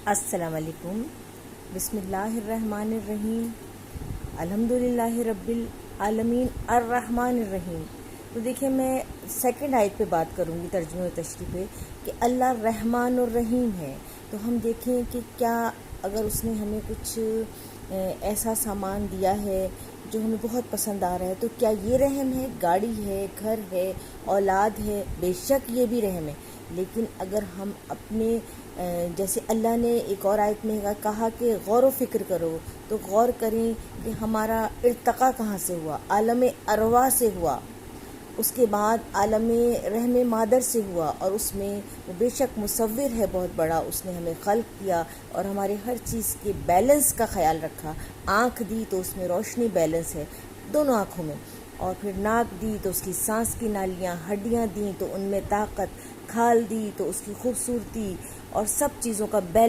السلام علیکم۔ بسم اللہ الرحمن الرحیم، الحمدللہ رب العالمین الرحمن الرحیم۔ تو دیکھیں، میں سیکنڈ آیت پہ بات کروں گی، ترجمہ و تشریح پہ، کہ اللہ رحمان الرحیم ہے۔ تو ہم دیکھیں کہ کیا اگر اس نے ہمیں کچھ ایسا سامان دیا ہے جو ہمیں بہت پسند آ رہا ہے، تو کیا یہ رحم ہے؟ گاڑی ہے، گھر ہے، اولاد ہے، بے شک یہ بھی رحم ہے۔ لیکن اگر ہم اپنے جیسے اللہ نے ایک اور آیت میں کہا کہ غور و فکر کرو، تو غور کریں کہ ہمارا ارتقاء کہاں سے ہوا، عالم ارواح سے ہوا، اس کے بعد عالم رحم مادر سے ہوا، اور اس میں وہ بے شک مصور ہے بہت بڑا، اس نے ہمیں خلق کیا اور ہمارے ہر چیز کے بیلنس کا خیال رکھا۔ آنکھ دی تو اس میں روشنی بیلنس ہے دونوں آنکھوں میں، اور پھر ناک دی تو اس کی سانس کی نالیاں، ہڈیاں دیں تو ان میں طاقت، کھال دی تو اس کی خوبصورتی، اور سب چیزوں کا بیلنس